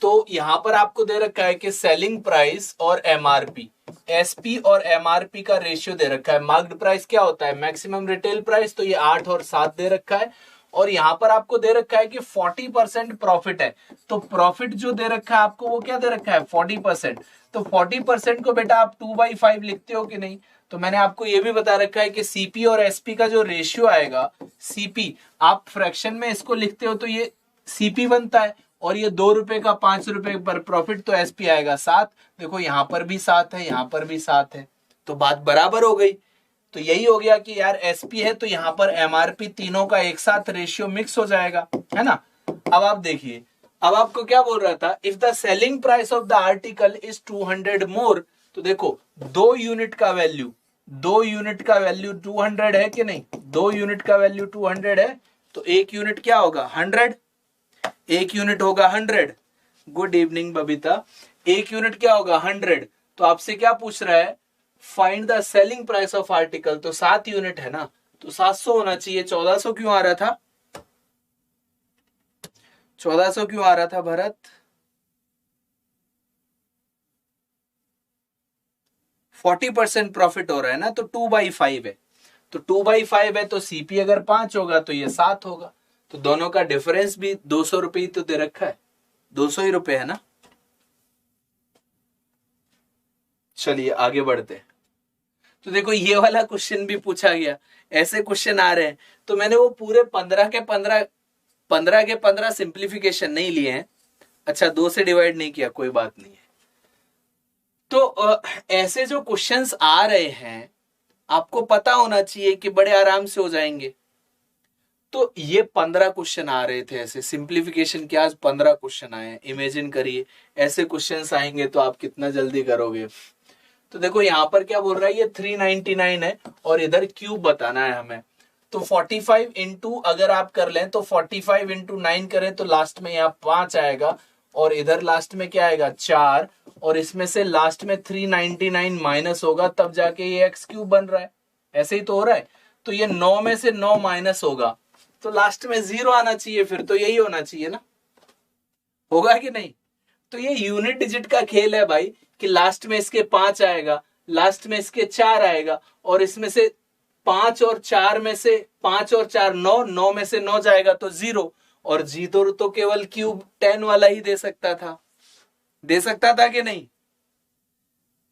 तो यहां पर आपको दे रखा है कि सेलिंग प्राइस और एमआरपी, एसपी और एमआरपी का रेशियो दे रखा है। मार्क्ड प्राइस क्या होता है? मैक्सिमम रिटेल प्राइस, तो ये 8 और 7 दे रखा है। और यहां पर आपको दे रखा है कि 40% प्रॉफिट है। तो प्रॉफिट जो दे रखा है आपको, वो क्या दे रखा है? 40%। तो 40% को बेटा आप 2/5 लिखते हो कि नहीं? तो मैंने आपको ये भी बता रखा है कि सीपी और एसपी का जो रेशियो आएगा, सीपी आप फ्रैक्शन में इसको लिखते हो तो ये सीपी बनता है, और ये 2 रुपए का 5 रुपए पर प्रॉफिट, तो एसपी आएगा 7। देखो यहां पर भी 7 है, यहां पर भी 7 है, तो बात बराबर हो गई। तो यही हो गया कि यार एसपी है तो यहां पर एमआरपी, तीनों का एक साथ रेशियो मिक्स हो जाएगा, है ना। अब आप देखिए, अब आपको क्या बोल रहा था? If the selling price of the article is 200 मोर, तो देखो 2 यूनिट का वैल्यू, 2 यूनिट का वैल्यू 200 है कि नहीं? 2 यूनिट का वैल्यू 200 है, तो 1 यूनिट क्या होगा? 100। 1 यूनिट होगा 100। Good evening Babita. 1 यूनिट क्या होगा? 100। तो आपसे क्या पूछ रहा है? Find the selling price of article. तो 7 यूनिट है ना, तो 700 होना चाहिए। 1400 क्यों आ रहा था? 1400 क्यों आ रहा था भरत? 40% प्रॉफिट हो रहा है ना, तो 2/5 है। तो 2/5 है, तो सीपी अगर 5 होगा तो ये 7 होगा। तो दोनों का डिफरेंस भी 200 रुपये तो दे रखा है, 200 ही रुपए है ना। चलिए आगे बढ़ते हैं। तो देखो ये वाला क्वेश्चन भी पूछा गया, ऐसे क्वेश्चन आ रहे हैं। तो मैंने वो पूरे 15 के 15 सिंप्लीफिकेशन नहीं लिए हैं। अच्छा 2 से डिवाइड नहीं किया, कोई बात नहीं है। तो ऐसे जो क्वेश्चंस आ रहे हैं आपको पता होना चाहिए कि बड़े आराम से हो जाएंगे। तो ये 15 क्वेश्चन आ रहे थे ऐसे सिंप्लीफिकेशन के, आज 15 क्वेश्चन आए हैं। इमेजिन करिए ऐसे क्वेश्चंस आएंगे तो आप कितना जल्दी करोगे। तो देखो यहां पर क्या बोल रहा है, ये 399 है और इधर क्यूब बताना है हमें। तो 45 इंटू अगर आप कर लें तो 45 इंटू 9 करें तो लास्ट में यहाँ 5 आएगा, और इधर लास्ट में क्या आएगा? 4, और इसमें से लास्ट में 399 माइनस होगा, तब जाके ये एक्स क्यूब बन रहा है। ऐसे ही तो हो रहा है। तो ये 9 में से 9 माइनस होगा तो लास्ट में 0 आना चाहिए, फिर तो यही होना चाहिए ना, होगा कि नहीं? तो ये यूनिट डिजिट का खेल है भाई, कि लास्ट में इसके 5 आएगा, लास्ट में इसके 4 आएगा, और इसमें से 5 और 4 में से 5 और 4 9, 9 में से 9 जाएगा तो 0, और जी तो केवल क्यूब 10 वाला ही दे सकता था कि नहीं?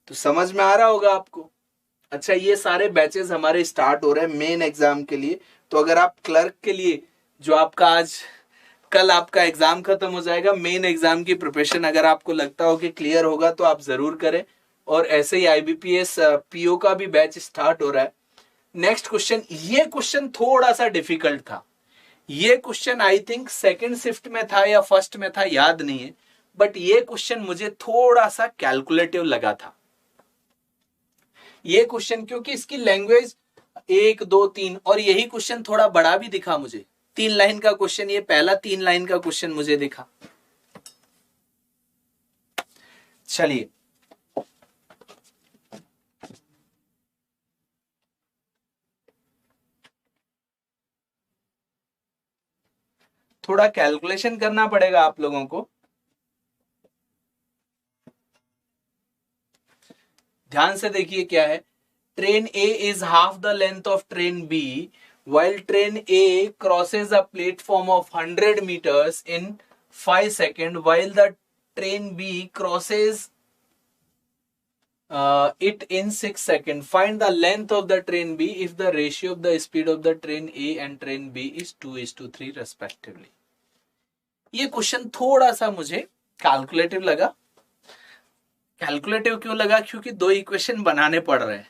तो समझ में आ रहा होगा आपको। अच्छा, ये सारे बैचेस हमारे स्टार्ट हो रहे हैं मेन एग्जाम के लिए। तो अगर आप क्लर्क के लिए, जो आपका आज कल आपका एग्जाम खत्म हो जाएगा, मेन एग्जाम की प्रिपरेशन अगर आपको लगता हो कि क्लियर होगा तो आप जरूर करें। और ऐसे ही आईबीपीएस पीओ का भी बैच स्टार्ट हो रहा है। नेक्स्ट क्वेश्चन, ये क्वेश्चन थोड़ा सा डिफिकल्ट था। ये question I think second shift में था या फर्स्ट में था, याद नहीं है, बट ये क्वेश्चन मुझे थोड़ा सा कैलकुलेटिव लगा था ये क्वेश्चन, क्योंकि इसकी लैंग्वेज 1 2 3, और यही क्वेश्चन थोड़ा बड़ा भी दिखा मुझे। 3 लाइन का क्वेश्चन, ये पहला 3 लाइन का क्वेश्चन मुझे दिखा। चलिए, थोड़ा कैलकुलेशन करना पड़ेगा आप लोगों को। ध्यान से देखिए क्या है। Train A is half the length of train B while train A crosses a platform of 100 meters in 5 seconds while the train B crosses it in 6 seconds. Find the length of the train B if the ratio of the speed of the train A and train B is 2:3 respectively. ये question थोड़ा सा मुझे calculative लगा। Calculative क्यों लगा? क्योंकि 2 equation बनाने पड़ रहे हैं।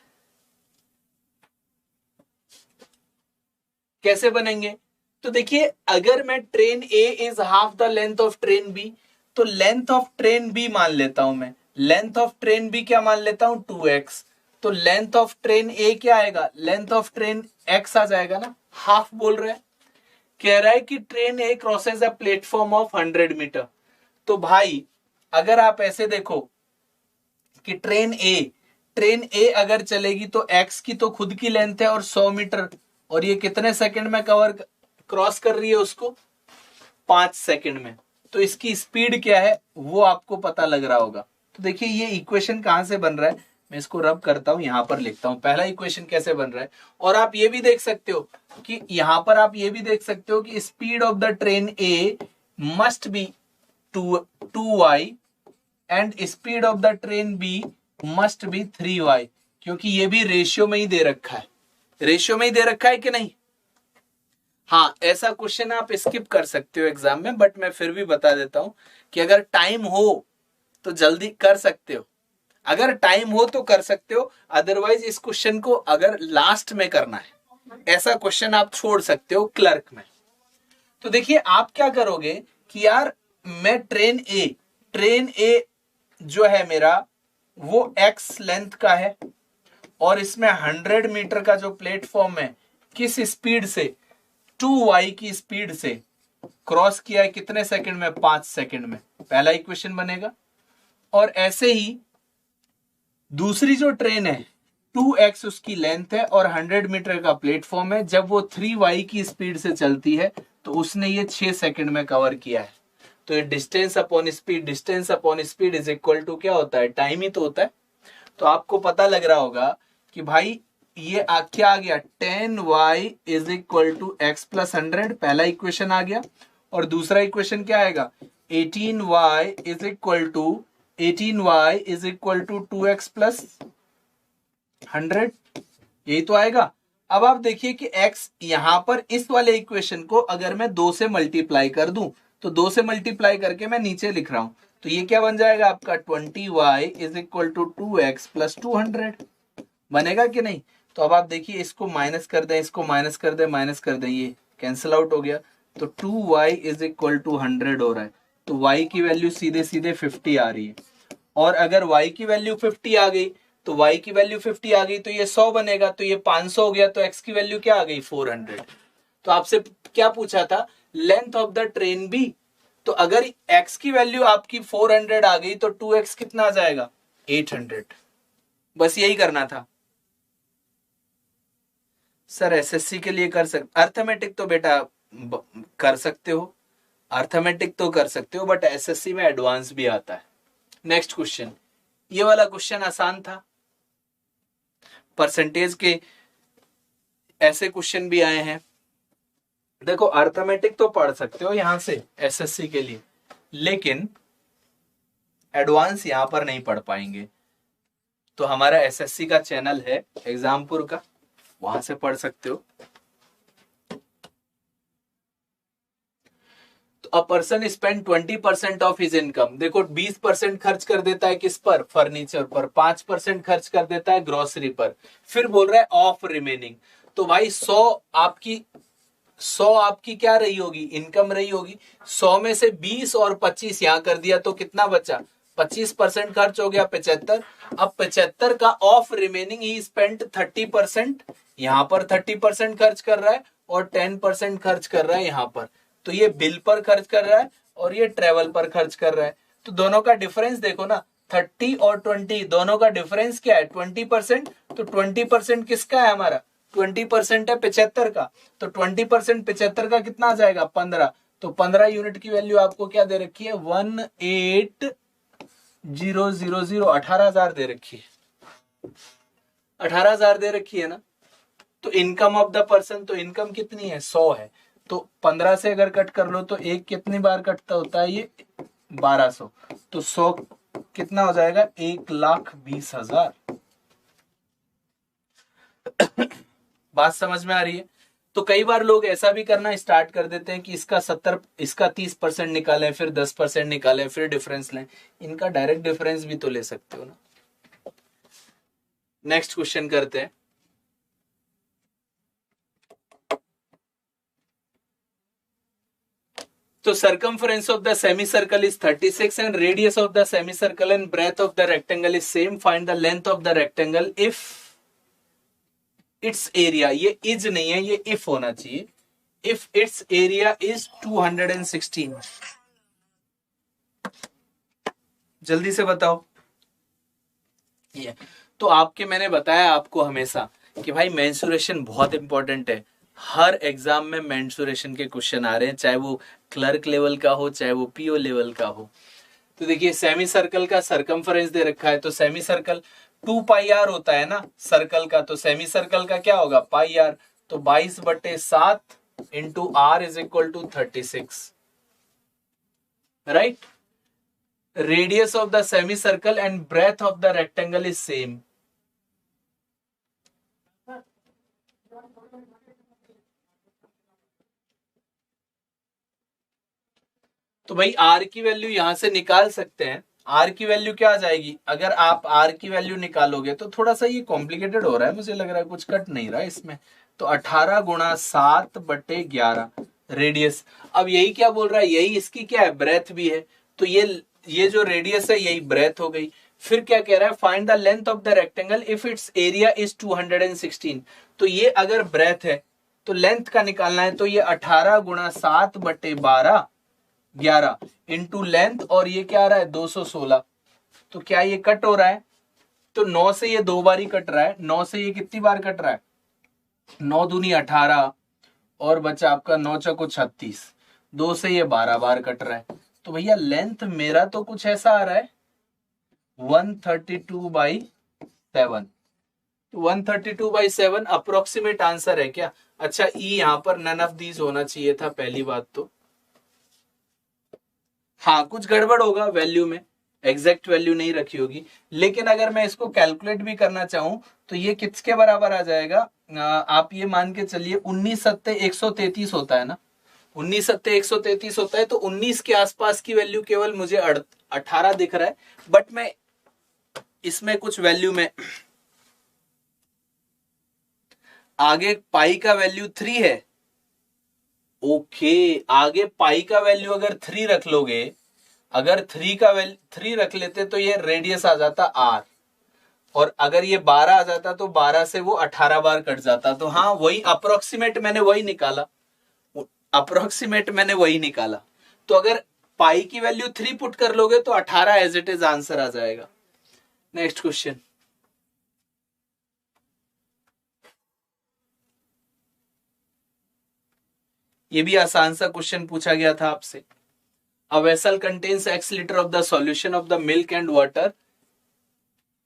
कैसे बनेंगे? तो देखिए, अगर मैं train A is half the length of train B, तो लेंथ ऑफ ट्रेन बी मान लेता हूं मैं। लेंथ ऑफ ट्रेन बी क्या मान लेता हूं? 2x। तो लेंथ ऑफ ट्रेन ए क्या आएगा? लेंथ ऑफ ट्रेन x आ जाएगा ना। हाफ बोल रहे हैं, कह रहा है कि train A crosses a platform of 100 metre. तो भाई अगर आप ऐसे देखो कि ट्रेन ए अगर चलेगी तो x की तो खुद की लेंथ है और 100 मीटर, और ये कितने सेकंड में क्रॉस कर रही है उसको? 5 सेकंड में। तो इसकी स्पीड क्या है वो आपको पता लग रहा होगा। तो देखिए ये इक्वेशन कहां से बन रहा है, मैं इसको रब करता हूं, यहां पर लिखता हूं पहला इक्वेशन कैसे बन रहा है। और आप ये भी देख सकते हो कि यहां पर आप ये भी देख सकते हो कि speed of the train A must be 2y and speed of the train B must be 3y, क्योंकि ये भी रेशियो में ही दे रखा है। रेशियो में ही दे रखा है कि नहीं? हाँ, ऐसा क्वेश्चन आप स्किप कर सकते हो एग्जाम में, बट मैं फिर भी बता देता हूं कि अगर टाइम हो तो जल्दी कर सकते हो। अगर टाइम हो तो कर सकते हो, अदरवाइज इस क्वेश्चन को अगर लास्ट में करना है, ऐसा क्वेश्चन आप छोड़ सकते हो क्लर्क में। तो देखिए आप क्या करोगे कि यार मैं ट्रेन ए जो है मेरा वो x लेंथ का है, और इसमें 100 मीटर का जो प्लेटफॉर्म है किस स्पीड से? 2y की स्पीड से क्रॉस किया है कितने सेकंड में? 5 सेकंड में। पहला इक्वेशन बनेगा। और ऐसे ही दूसरी जो ट्रेन है 2x उसकी लेंथ है और 100 मीटर का प्लेटफॉर्म है, जब वो 3y की स्पीड से चलती है तो उसने ये 6 सेकंड में कवर किया है। तो ये distance upon speed is equal to क्या होता है? टाइम ही तो होता है। तो आपको पता लग रहा होगा कि भाई ये क्या आ गया? 10y is equal to x plus 100, पहला इक्वेशन आ गया। और दूसरा इक्वेशन क्या आएगा? 18y is equal to 2x plus 100, यही तो आएगा। अब आप देखिए कि x यहां पर इस वाले इक्वेशन को अगर मैं 2 से मल्टीप्लाई कर दूं, तो 2 से मल्टीप्लाई करके मैं नीचे लिख रहा हूं, तो ये क्या बन जाएगा आपका? 20y is equal to 2x plus 200 बनेगा कि नहीं? तो अब आप देखिए इसको माइनस कर दें, इसको माइनस कर दें, ये कैंसिल आउट हो गया। तो 2y इज इक्वल टू 100 हो रहा है। तो y की वैल्यू सीधे सीधे 50 आ रही है। और अगर y की वैल्यू 50 आ गई तो ये 100 बनेगा, तो ये 500 हो गया। तो x की वैल्यू क्या आ गई? 400। तो आपसे क्या पूछा था? Length of the train B. तो अगर x की वैल्यू आपकी 400 आ गई तो 2x कितना आ जाएगा? 800। बस यही करना था सर। एसएससी के लिए कर सकते, अर्थमेटिक तो बेटा कर सकते हो, बट एसएससी में एडवांस भी आता है। नेक्स्ट क्वेश्चन, ये वाला क्वेश्चन आसान था, परसेंटेज के ऐसे क्वेश्चन भी आए हैं। देखो अर्थमेटिक तो पढ़ सकते हो यहां से एसएससी के लिए, लेकिन एडवांस यहां पर नहीं पढ़ पाएंगे। तो हमारा एसएससी का चैनल है एग्जामपुर का, वहां से पढ़ सकते हो। तो a person spend 20% of his income, देखो 20% खर्च कर देता है किस पर, फर्नीचर पर, 5% खर्च कर देता है ग्रोसरी पर, फिर बोल रहा है ऑफ रिमेनिंग। तो भाई 100 आपकी क्या रही होगी, इनकम रही होगी। 100 में से 20 और 25 यहां कर दिया तो कितना बचा, 25% खर्च हो गया, 75। अब 75 का ऑफ रिमेनिंग ही स्पेंड 30%, यहां पर 30% खर्च कर रहा है और 10% खर्च कर रहा है यहां पर। तो ये बिल पर खर्च कर रहा है और ये ट्रेवल पर खर्च कर रहा है। तो दोनों का डिफरेंस देखो ना, 30 और 20 दोनों का डिफरेंस क्या है, 20%। तो 20% किसका है, हमारा 20% है 75 का। तो 20% 75 का कितना आ जाएगा, 15। तो 15 यूनिट की वैल्यू आपको क्या दे रखी है, 18000, 18,000 दे रखी है, 18,000 दे रखी है ना। तो इनकम ऑफ द पर्सन, तो इनकम कितनी है, 100 है। तो 15 से अगर कट कर लो तो एक कितनी बार कटता होता है, ये 1200। तो 100 कितना हो जाएगा, 1,20,000। बात समझ में आ रही है। तो कई बार लोग ऐसा भी करना स्टार्ट कर देते हैं कि इसका 30% निकालें, फिर 10% निकालें, फिर डिफरेंस लें। इनका डायरेक्ट डिफरेंस भी तो ले सकते हो ना। नेक्स्ट क्वेश्चन करते हैं। So circumference of the semicircle is 36 and radius of the semicircle and breadth of the rectangle is same. Find the length of the rectangle if its area, ये is नहीं है, ये if होना चाहिए, if its area is 216। जल्दी से बताओ ये। तो आपके मैंने बताया आपको हमेशा कि भाई मेंसुरेशन बहुत इंपॉर्टेंट है। हर एग्जाम में मेंसुरेशन के क्वेश्चन आ रहे हैं, चाहे वो क्लर्क लेवल का हो, चाहे वो पीओ लेवल का हो। तो देखिए सेमी सर्कल का सरकमफरेंस दे रखा है, तो सेमी सर्कल 2πr होता है ना सर्कल का, तो सेमी सर्कल का क्या होगा, πr। तो 22/7 into r is equal to 36, right. Radius of the semi circle and breadth of the rectangle is same. तो भाई r की वैल्यू यहां से निकाल सकते हैं। r की वैल्यू क्या आ जाएगी, अगर आप r की वैल्यू निकालोगे तो थोड़ा सा ये कॉम्प्लिकेटेड हो रहा है, मुझे लग रहा है कुछ कट नहीं रहा है इसमें। तो 18 गुणा 7/11 रेडियस। अब यही क्या बोल रहा है, यही इसकी क्या है, ब्रेथ भी है। तो ये जो रेडियस है यही ब्रेथ हो गई। फिर क्या कह रहा है, find the length of the rectangle if it's area is 216। तो ये अगर ब्रेथ है तो लेंथ का निकालना है, तो ये 18 गुणा 7/11 इंटू लेंथ, और ये क्या आ रहा है 216। तो क्या ये कट हो रहा है, तो 9 से ये 2 बार ही कट रहा है, 9 से ये कितनी बार कट रहा है, 9 दूनी 18 और बचा आपका 9 चौको 36, 2 से ये 12 बार कट रहा है। तो भैया लेंथ मेरा तो कुछ ऐसा आ रहा है 132/7। तो 132/7 अप्रोक्सीमेट आंसर है क्या। अच्छा ई यहां पर नन ऑफ दीज होना चाहिए था, पहली बात तो। हाँ कुछ गड़बड़ होगा वैल्यू में, एग्जैक्ट वैल्यू नहीं रखी होगी। लेकिन अगर मैं इसको कैलकुलेट भी करना चाहूं तो ये किसके बराबर आ जाएगा, आप ये मान के चलिए 19×7=133 होता है ना, 19×7=133 होता है। तो 19 के आसपास की वैल्यू केवल मुझे 18 दिख रहा है, बट मैं इसमें कुछ वैल्यू में आगे पाई का वैल्यू 3 है। ओके आगे पाई का वैल्यू अगर 3 रख लोगे, अगर 3 का वैल्यू 3 रख लेते तो ये रेडियस आ जाता r, और अगर ये 12 आ जाता तो 12 से वो 18 बार कट जाता। तो हाँ वही अप्रोक्सीमेट मैंने वही निकाला, अप्रोक्सीमेट मैंने वही निकाला। तो अगर पाई की वैल्यू 3 पुट कर लोगे तो 18 एज इट इज आंसर आ जाएगा। नेक्स्ट क्वेश्चन, ये भी आसान सा क्वेश्चन पूछा गया था आपसे। A vessel contains x litre of the solution of the milk and water,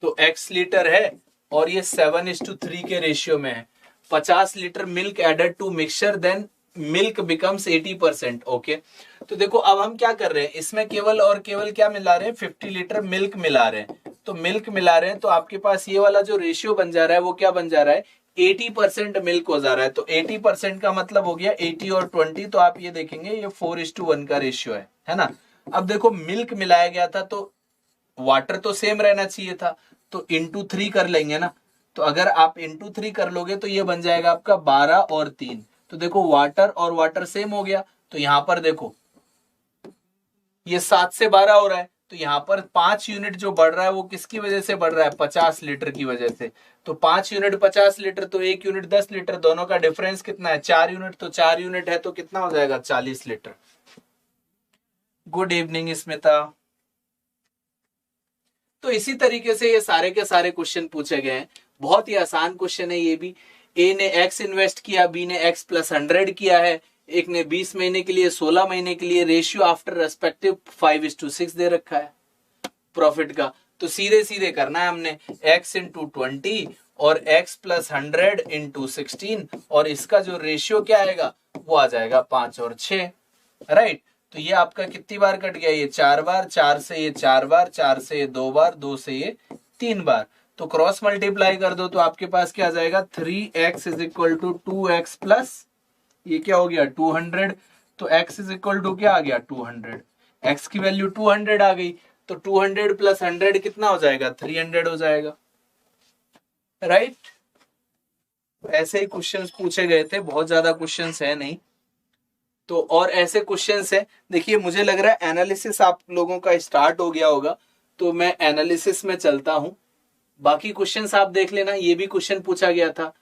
तो x लीटर है और ये 7:3 के रेशियो में है। 50 litre milk added to mixture, then milk becomes 80%। Okay, तो देखो अब हम क्या कर रहे हैं, इसमें केवल और केवल क्या मिला रहे हैं, 50 लीटर मिल्क मिला रहे हैं। तो मिल्क मिला रहे हैं तो आपके पास ये वाला जो रेशियो बन जा रहा है वो क्या बन जा रहा है, 80% मिल्क हो जा रहा है। तो 80% का मतलब हो गया 80 और 20, तो आप ये देखेंगे ये 4:1 का रेशियो है ना। अब देखो मिल्क मिलाया गया था तो वाटर तो सेम रहना चाहिए था, तो इंटू 3 कर लेंगे ना। तो अगर आप इंटू 3 कर लोगे तो ये बन जाएगा आपका 12 और 3। तो देखो वाटर और वाटर सेम हो गया, तो यहां पर देखो ये 7 से 12 हो रहा है, तो यहां पर 5 यूनिट जो बढ़ रहा है वो किसकी वजह से बढ़ रहा है, 50 लीटर की वजह से। तो 5 यूनिट 50 लीटर, तो 1 यूनिट 10 लीटर, दोनों का डिफरेंस कितना है, 4 यूनिट। तो 4 यूनिट है तो कितना हो जाएगा, 40 लीटर। Good evening Smita. तो इसी तरीके से ये सारे के सारे क्वेश्चन पूछे गए हैं, बहुत ही आसान क्वेश्चन है ये भी। ए ने x इन्वेस्ट किया, बी ने x + 100 किया है, एक ने 20 महीने के लिए, 16 महीने के लिए, रेशियो आफ्टर रेस्पेक्टिव 5:6 दे रखा है प्रॉफिट का। तो सीधे सीधे करना है हमने, x × 20 और x + 100 × 16, और इसका जो रेशियो क्या आएगा वो आ जाएगा 5 और 6, राइट। तो ये आपका कितनी बार कट गया, ये 4 बार, 4 से ये 4 बार, 4 से ये 2 बार, 2 से ये 3 बार। तो क्रॉस मल्टीप्लाई कर दो तो आपके पास क्या आ जाएगा, 3x = 2x प्लस ये क्या हो गया 200। तो x = क्या आ गया 200, x की वैल्यू 200 आ गई, तो 200 + 100 कितना हो जाएगा, 300 हो जाएगा, राइट। ऐसे ही क्वेश्चंस पूछे गए थे, बहुत ज्यादा क्वेश्चंस है नहीं। तो और ऐसे क्वेश्चंस है, देखिए मुझे लग रहा है एनालिसिस आप लोगों का स्टार्ट हो गया होगा, तो मैं एनालिसिस में चलता हूं। बाकी क्वेश्चंस आप देख लेना, ये भी क्वेश्चन पूछा गया था,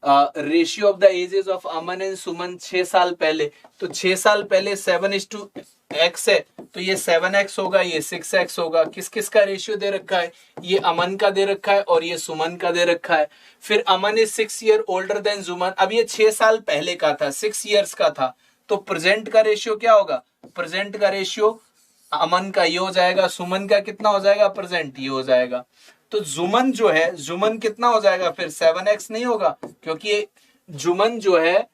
ratio of the ages of Aman and Suman 6 साल पहले। तो 6 साल पहले 7:x है, तो ये 7x होगा, ये 6x होगा। किस किस का रेशियो दे रखा है, ये अमन का दे रखा है और ये सुमन का दे रखा है। फिर अमन इज 6 ईयर ओल्डर देन सुमन, अब ये 6 साल पहले का था, 6 ईयर्स का था, तो प्रेजेंट का रेशियो क्या होगा, प्रेजेंट का रेशियो अमन का ये हो जाएगा, सुमन का कितना हो जाएगा प्रेजेंट, ये हो जाएगा। तो जुमन जो है, जुमन कितना हो जाएगा फिर 7x नहीं होगा, क्योंकि जुमन जो है,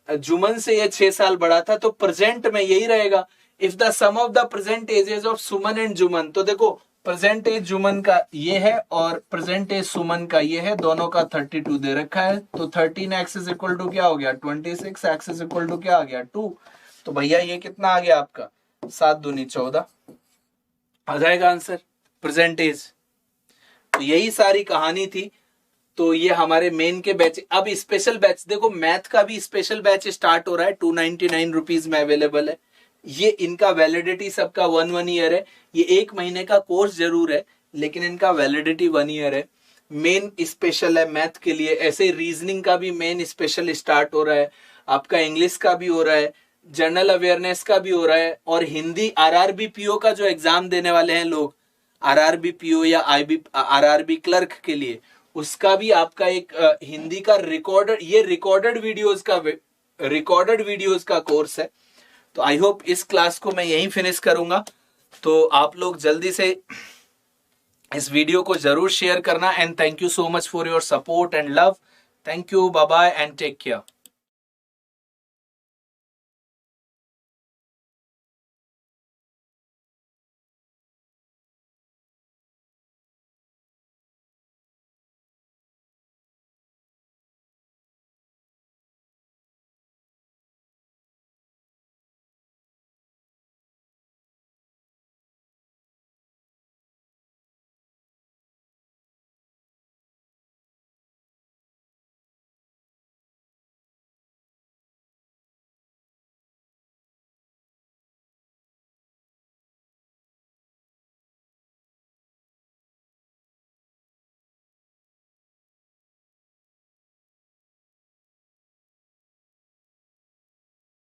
जुमन से ये 6 साल बड़ा था, तो प्रेजेंट में यही रहेगा। If the sum of the present ages of Suman and Juman, तो देखो प्रेजेंट एज जुमन का ये है और प्रेजेंट एज सुमन का ये है, दोनों का 32 दे रखा है। तो 13x = क्या हो गया 26, x = क्या आ गया 2। तो भैया ये कितना आ गया आपका 7 दूनी 14 आ जाएगा आंसर, प्रेजेंट एज। तो यही सारी कहानी थी। तो ये हमारे मेन के बैच। अब स्पेशल बैच देखो, मैथ का भी स्पेशल बैच स्टार्ट हो रहा है, 299 रुपीज में अवेलेबल है। ये इनका वैलिडिटी सबका 1 ईयर है। ये 1 महीने का कोर्स जरूर है, लेकिन इनका वैलिडिटी 1 ईयर है। मेन स्पेशल है मैथ के लिए, ऐसे रीजनिंग का भी मेन स्पेशल स्टार्ट हो रहा है, आपका इंग्लिश का भी हो रहा है, जनरल अवेयरनेस का भी हो रहा है, और हिंदी आरआरबी पीओ का जो एग्जाम देने वाले हैं लोग, आरआरबी पीओ या आरआरबी क्लर्क के लिए, उसका भी आपका एक हिंदी का रिकॉर्डेड, ये रिकॉर्डेड वीडियोस का कोर्स है। तो आई होप इस क्लास को मैं यहीं फिनिश करूंगा। तो आप लोग जल्दी से इस वीडियो को जरूर शेयर करना। And thank you so much for your support and love. Thank you, bye bye and take care.